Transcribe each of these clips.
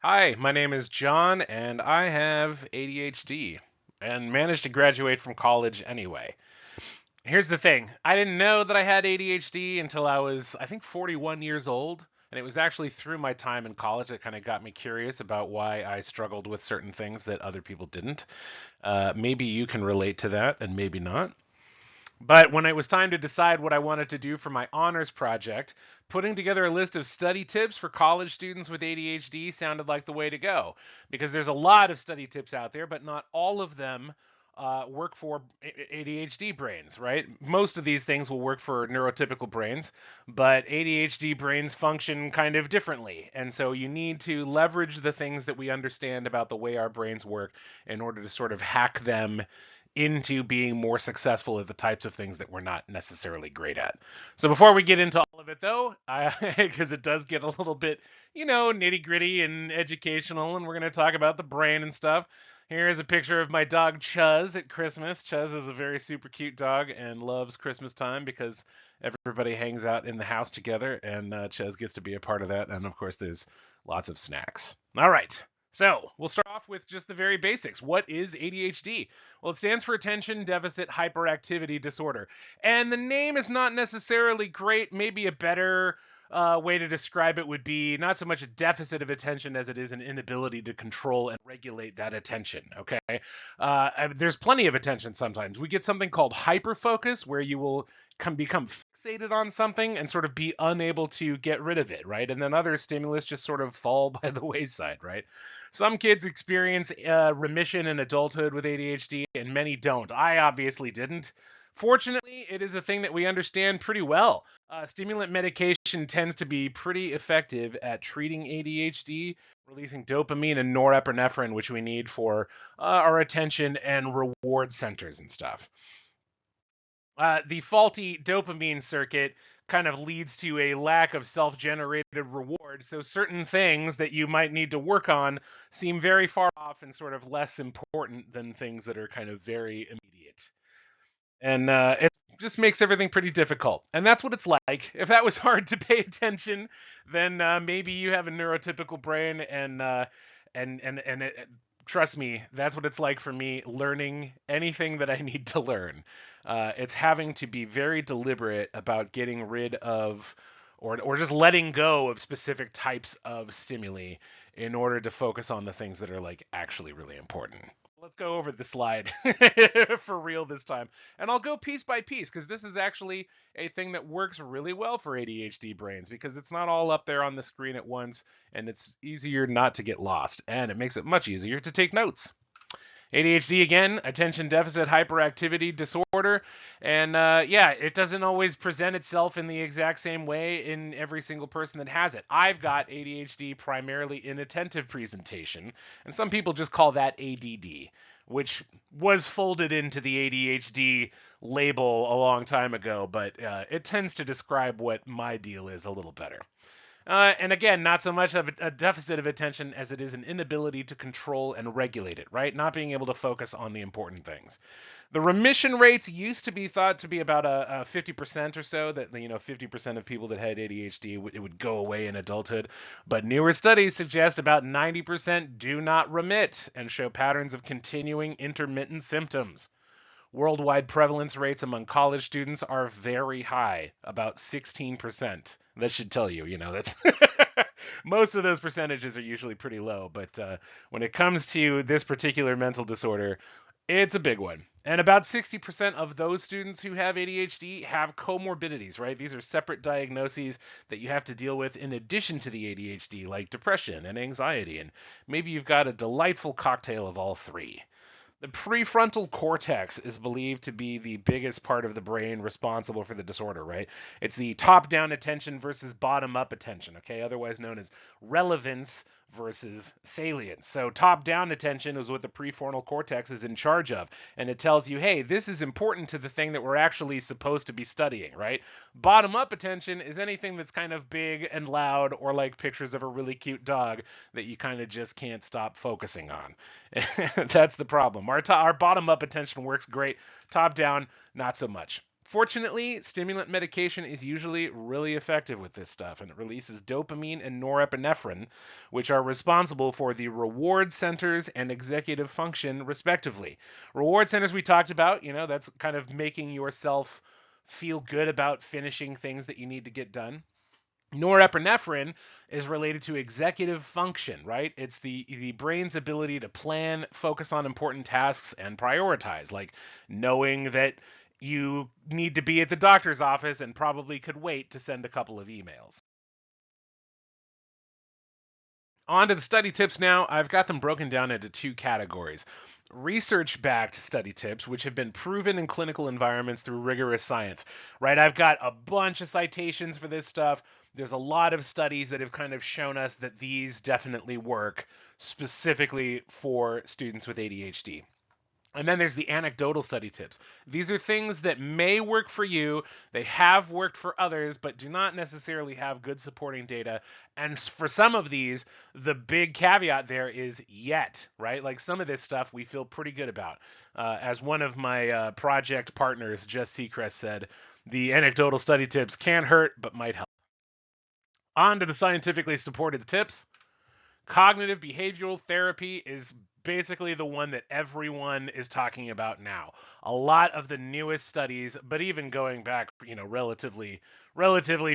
Hi, my name is John, and I have ADHD and managed to graduate from college anyway. Here's the thing, I didn't know that I had ADHD until I was, I think, 41 years old. And it was actually through my time in college that kind of got me curious about why I struggled with certain things that other people didn't. Maybe you can relate to that, and maybe not. But when it was time to decide what I wanted to do for my honors project, putting together a list of study tips for college students with ADHD sounded like the way to go. Because there's a lot of study tips out there, but not all of them work for ADHD brains, right? Most of these things will work for neurotypical brains, but ADHD brains function kind of differently. And so you need to leverage the things that we understand about the way our brains work in order to sort of hack them into being more successful at the types of things that we're not necessarily great at. So before we get into all of it, though, because it does get a little bit, nitty gritty and educational, and we're going to talk about the brain and stuff. Here's a picture of my dog Chuz at Christmas. Chuz is a very super cute dog and loves Christmas time because everybody hangs out in the house together, and Chuz gets to be a part of that. And of course, there's lots of snacks. All right. So we'll start off with just the very basics. What is ADHD? Well, it stands for Attention Deficit Hyperactivity Disorder. And the name is not necessarily great. Maybe a better way to describe it would be not so much a deficit of attention as it is an inability to control and regulate that attention. Okay. There's plenty of attention sometimes. We get something called hyperfocus, where you will become fixated on something and sort of be unable to get rid of it, right? And then other stimulus just sort of fall by the wayside, right? Some kids experience remission in adulthood with ADHD, and many don't. I obviously didn't. Fortunately, it is a thing that we understand pretty well. Stimulant medication tends to be pretty effective at treating ADHD, releasing dopamine and norepinephrine, which we need for our attention and reward centers and stuff. The faulty dopamine circuit kind of leads to a lack of self-generated reward. So certain things that you might need to work on seem very far off and sort of less important than things that are kind of very immediate. And it just makes everything pretty difficult. And that's what it's like. If that was hard to pay attention, then maybe you have a neurotypical brain, and trust me, that's what it's like for me learning anything that I need to learn. It's having to be very deliberate about getting rid of or just letting go of specific types of stimuli in order to focus on the things that are like actually really important. Let's go over the slide for real this time. And I'll go piece by piece because this is actually a thing that works really well for ADHD brains because it's not all up there on the screen at once and it's easier not to get lost and it makes it much easier to take notes. ADHD again, attention deficit hyperactivity disorder. And yeah, it doesn't always present itself in the exact same way in every single person that has it. I've got ADHD primarily inattentive presentation, and some people just call that ADD, which was folded into the ADHD label a long time ago, but it tends to describe what my deal is a little better. And again, not so much of a deficit of attention as it is an inability to control and regulate it, right? Not being able to focus on the important things. The remission rates used to be thought to be about a 50% or so, that 50% of people that had ADHD it would go away in adulthood, but newer studies suggest about 90% do not remit and show patterns of continuing intermittent symptoms. Worldwide prevalence rates among college students are very high, about 16%. That should tell you, that's most of those percentages are usually pretty low, but when it comes to this particular mental disorder, it's a big one. And about 60% of those students who have ADHD have comorbidities, right? These are separate diagnoses that you have to deal with in addition to the ADHD, like depression and anxiety. And maybe you've got a delightful cocktail of all three. The prefrontal cortex is believed to be the biggest part of the brain responsible for the disorder, right? It's the top down attention versus bottom up attention, okay? Otherwise known as relevance versus salience. So, top down attention is what the prefrontal cortex is in charge of. And it tells you, hey, this is important to the thing that we're actually supposed to be studying, right? Bottom up attention is anything that's kind of big and loud or like pictures of a really cute dog that you kind of just can't stop focusing on. That's the problem. Our bottom up attention works great. Top down, not so much. Fortunately, stimulant medication is usually really effective with this stuff, and it releases dopamine and norepinephrine, which are responsible for the reward centers and executive function, respectively. Reward centers we talked about, that's kind of making yourself feel good about finishing things that you need to get done. Norepinephrine is related to executive function, right? It's the brain's ability to plan, focus on important tasks, and prioritize, like knowing that you need to be at the doctor's office and probably could wait to send a couple of emails. On to the study tips now. I've got them broken down into two categories. Research backed study tips, which have been proven in clinical environments through rigorous science, right? I've got a bunch of citations for this stuff. There's a lot of studies that have kind of shown us that these definitely work specifically for students with ADHD. And then there's the anecdotal study tips. These are things that may work for you, they have worked for others, but do not necessarily have good supporting data. And for some of these, the big caveat there is yet, right? Like some of this stuff we feel pretty good about. As one of my project partners, Jess Seacrest, said, the anecdotal study tips can't hurt, but might help. On to the scientifically supported tips. Cognitive behavioral therapy is basically the one that everyone is talking about now. A lot of the newest studies, but even going back, relatively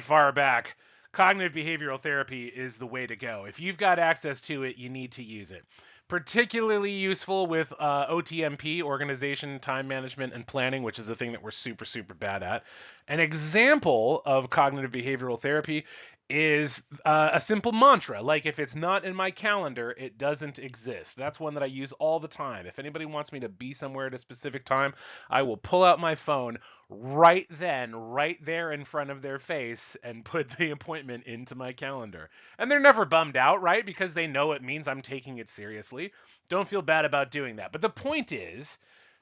far back, cognitive behavioral therapy is the way to go. If you've got access to it, you need to use it. Particularly useful with OTMP, organization, time management, and planning, which is a thing that we're super, super bad at. An example of cognitive behavioral therapy is a simple mantra. Like, if it's not in my calendar, it doesn't exist. That's one that I use all the time. If anybody wants me to be somewhere at a specific time, I will pull out my phone right then, right there in front of their face, and put the appointment into my calendar. And they're never bummed out, right? Because they know it means I'm taking it seriously. Don't feel bad about doing that. But the point is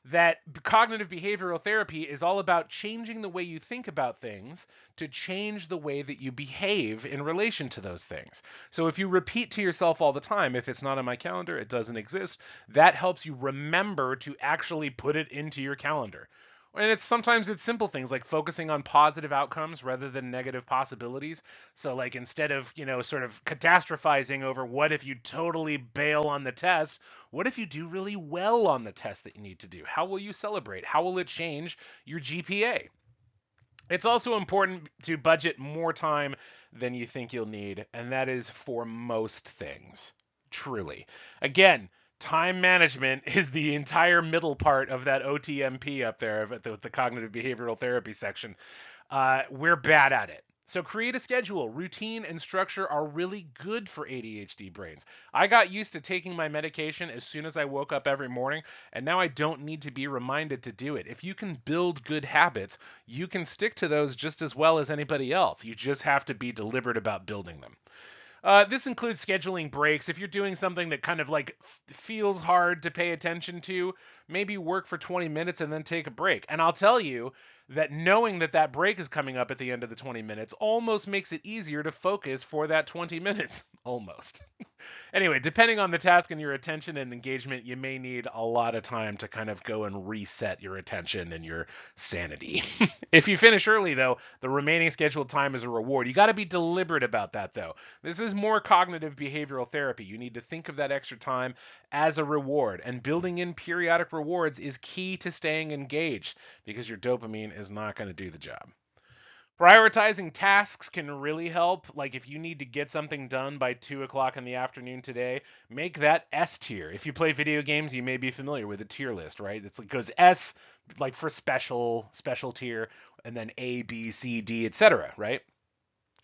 that cognitive behavioral therapy is all about changing the way you think about things to change the way that you behave in relation to those things. So if you repeat to yourself all the time, if it's not on my calendar, it doesn't exist, that helps you remember to actually put it into your calendar. And sometimes it's simple things like focusing on positive outcomes rather than negative possibilities. So like instead of, sort of catastrophizing over what if you totally bail on the test, what if you do really well on the test that you need to do? How will you celebrate? How will it change your GPA? It's also important to budget more time than you think you'll need, and that is for most things. Truly. Again, time management is the entire middle part of that OTMP up there, the cognitive behavioral therapy section. We're bad at it. So create a schedule. Routine and structure are really good for ADHD brains. I got used to taking my medication as soon as I woke up every morning, and now I don't need to be reminded to do it. If you can build good habits, you can stick to those just as well as anybody else. You just have to be deliberate about building them. This includes scheduling breaks. If you're doing something that kind of like feels hard to pay attention to, maybe work for 20 minutes and then take a break. And I'll tell you that knowing that that break is coming up at the end of the 20 minutes almost makes it easier to focus for that 20 minutes. Almost. Anyway, depending on the task and your attention and engagement, you may need a lot of time to kind of go and reset your attention and your sanity. If you finish early, though, the remaining scheduled time is a reward. You got to be deliberate about that, though. This is more cognitive behavioral therapy. You need to think of that extra time as a reward, and building in periodic rewards is key to staying engaged because your dopamine is not going to do the job. Prioritizing tasks can really help. Like if you need to get something done by 2 o'clock in the afternoon today, make that S tier. If you play video games, you may be familiar with a tier list, right? It goes S like for special tier, and then A, B, C, D, etc., right?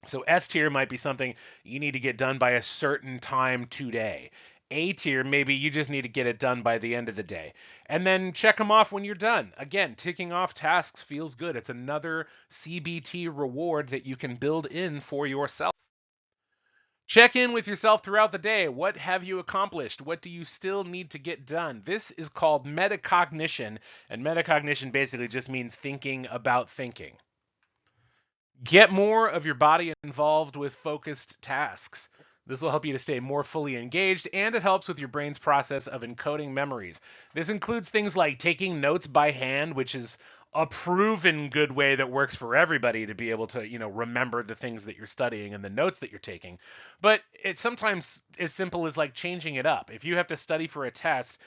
So S tier might be something you need to get done by a certain time today. A tier, maybe you just need to get it done by the end of the day. And then check them off when you're done. Again, ticking off tasks feels good. It's another CBT reward that you can build in for yourself. Check in with yourself throughout the day. What have you accomplished? What do you still need to get done? This is called metacognition, and metacognition basically just means thinking about thinking. Get more of your body involved with focused tasks. This will help you to stay more fully engaged, and it helps with your brain's process of encoding memories. This includes things like taking notes by hand, which is a proven good way that works for everybody to be able to, remember the things that you're studying and the notes that you're taking. But it's sometimes as simple as like changing it up. If you have to study for a test,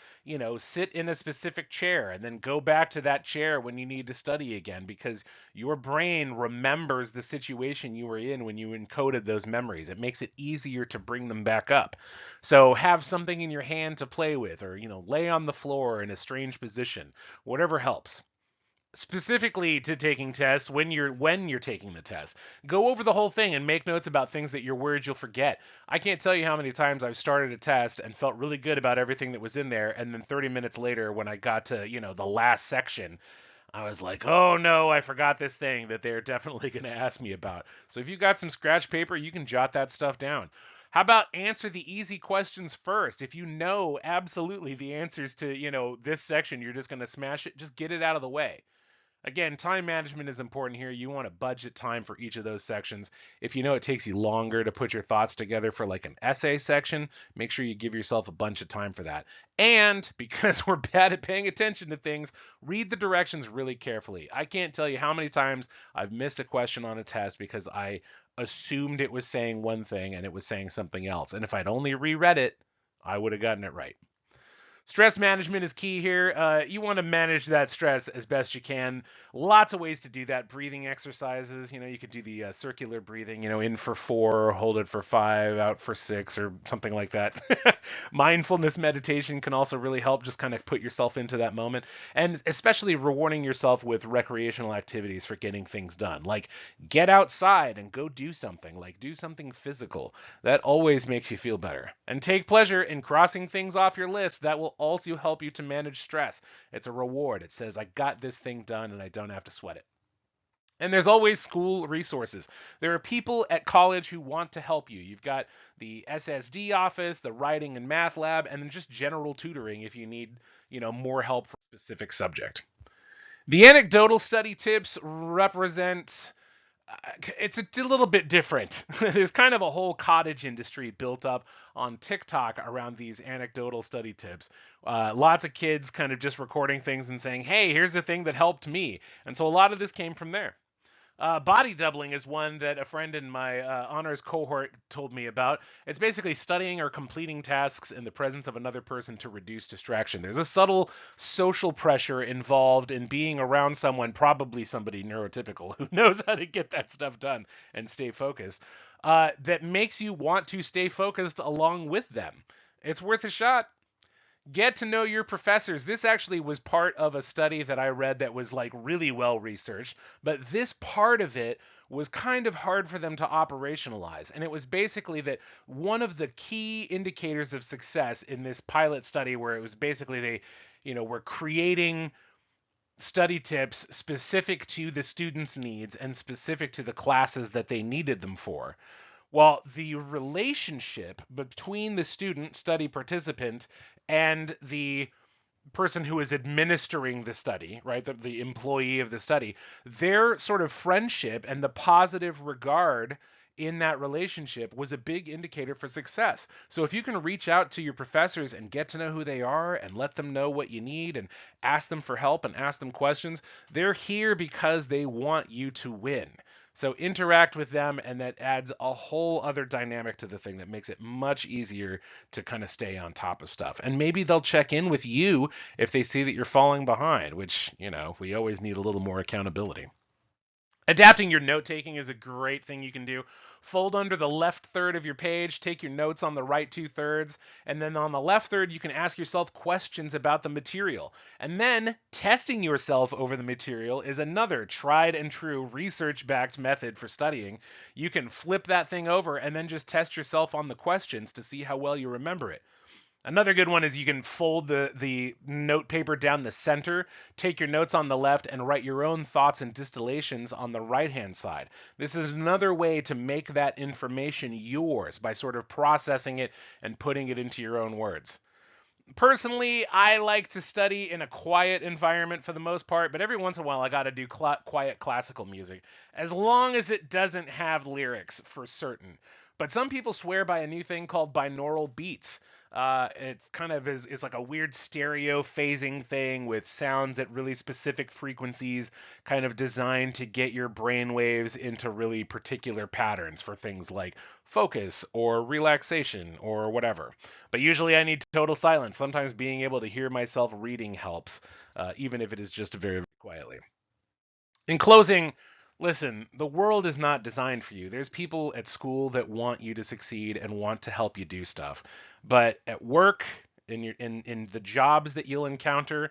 sit in a specific chair and then go back to that chair when you need to study again because your brain remembers the situation you were in when you encoded those memories. It makes it easier to bring them back up. So have something in your hand to play with or, lay on the floor in a strange position. Whatever helps specifically to taking tests when you're taking the test. Go over the whole thing and make notes about things that you're worried you'll forget. I can't tell you how many times I've started a test and felt really good about everything that was in there, and then 30 minutes later when I got to, the last section, I was like, "Oh no, I forgot this thing that they're definitely going to ask me about." So if you've got some scratch paper, you can jot that stuff down. How about answer the easy questions first? If you know absolutely the answers to, this section, you're just going to smash it, just get it out of the way. Again, time management is important here. You want to budget time for each of those sections. If you know it takes you longer to put your thoughts together for like an essay section, make sure you give yourself a bunch of time for that. And because we're bad at paying attention to things, read the directions really carefully. I can't tell you how many times I've missed a question on a test because I assumed it was saying one thing and it was saying something else. And if I'd only reread it, I would have gotten it right. Stress management is key here. You want to manage that stress as best you can. Lots of ways to do that. Breathing exercises. You could do the circular breathing. In for 4, hold it for 5, out for 6, or something like that. Mindfulness meditation can also really help. Just kind of put yourself into that moment, and especially rewarding yourself with recreational activities for getting things done. Like get outside and go do something. Like do something physical. That always makes you feel better. And take pleasure in crossing things off your list. That will also help you to manage stress. It's a reward. It says, I got this thing done and I don't have to sweat it. And there's always school resources. There are people at college who want to help you. You've got the SSD office, the writing and math lab, and then just general tutoring if you need, more help for a specific subject. The anecdotal study tips represent it's a little bit different. There's kind of a whole cottage industry built up on TikTok around these anecdotal study tips. Lots of kids kind of just recording things and saying, hey, here's the thing that helped me. And so a lot of this came from there. Body doubling is one that a friend in my honors cohort told me about. It's basically studying or completing tasks in the presence of another person to reduce distraction. There's a subtle social pressure involved in being around someone, probably somebody neurotypical, who knows how to get that stuff done and stay focused, that makes you want to stay focused along with them. It's worth a shot. Get to know your professors. This actually was part of a study that I read that was like really well researched, but this part of it was kind of hard for them to operationalize. And it was basically that one of the key indicators of success in this pilot study, where it was basically they, were creating study tips specific to the students' needs and specific to the classes that they needed them for. Well, the relationship between the student, study participant, and the person who is administering the study, right, the employee of the study, their sort of friendship and the positive regard in that relationship was a big indicator for success. So if you can reach out to your professors and get to know who they are and let them know what you need and ask them for help and ask them questions, they're here because they want you to win. So interact with them, and that adds a whole other dynamic to the thing that makes it much easier to kind of stay on top of stuff. And maybe they'll check in with you if they see that you're falling behind, which, we always need a little more accountability. Adapting your note taking is a great thing you can do. Fold under the left third of your page, take your notes on the right 2/3, and then on the left third, you can ask yourself questions about the material. And then testing yourself over the material is another tried and true research backed method for studying. You can flip that thing over and then just test yourself on the questions to see how well you remember it. Another good one is you can fold the note paper down the center, take your notes on the left, and write your own thoughts and distillations on the right-hand side. This is another way to make that information yours by sort of processing it and putting it into your own words. Personally, I like to study in a quiet environment for the most part, but every once in a while I got to do quiet classical music, as long as it doesn't have lyrics for certain. But some people swear by a new thing called binaural beats. It kind of is like a weird stereo phasing thing with sounds at really specific frequencies, kind of designed to get your brain waves into really particular patterns for things like focus or relaxation or whatever. But usually I need total silence. Sometimes being able to hear myself reading helps, even if it is just very, very quietly. In closing, listen, the world is not designed for you. There's people at school that want you to succeed and want to help you do stuff. But at work, in the jobs that you'll encounter,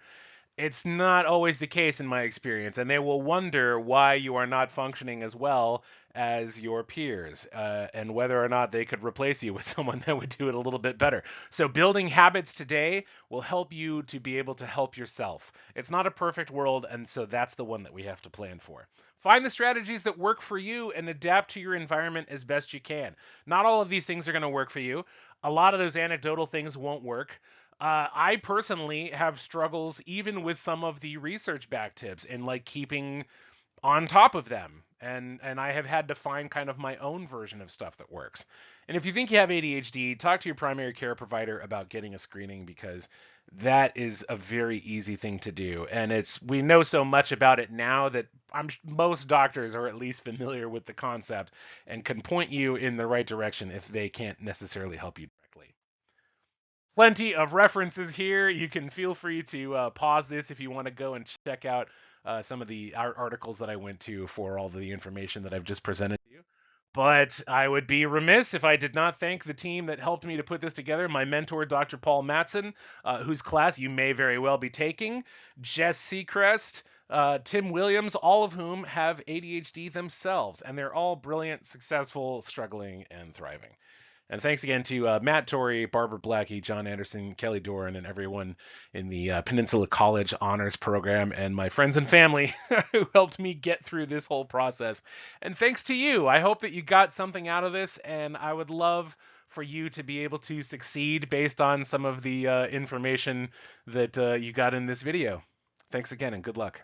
it's not always the case in my experience, and they will wonder why you are not functioning as well as your peers, and whether or not they could replace you with someone that would do it a little bit better. So, building habits today will help you to be able to help yourself. It's not a perfect world, and so that's the one that we have to plan for. Find the strategies that work for you and adapt to your environment as best you can. Not all of these things are going to work for you. A lot of those anecdotal things won't work. I personally have struggles even with some of the research back tips and like keeping on top of them. And I have had to find kind of my own version of stuff that works. And if you think you have ADHD, talk to your primary care provider about getting a screening because that is a very easy thing to do. And it's we know so much about it now that most doctors are at least familiar with the concept and can point you in the right direction if they can't necessarily help you directly. Plenty of references here. You can feel free to pause this if you want to go and check out some of the articles that I went to for all the information that I've just presented to you. But I would be remiss if I did not thank the team that helped me to put this together. My mentor, Dr. Paul Matson, whose class you may very well be taking, Jess Seacrest, Tim Williams, all of whom have ADHD themselves, and they're all brilliant, successful, struggling, and thriving. And thanks again to Matt Torrey, Barbara Blackie, John Anderson, Kelly Doran, and everyone in the Peninsula College Honors Program, and my friends and family who helped me get through this whole process. And thanks to you. I hope that you got something out of this, and I would love for you to be able to succeed based on some of the information that you got in this video. Thanks again, and good luck.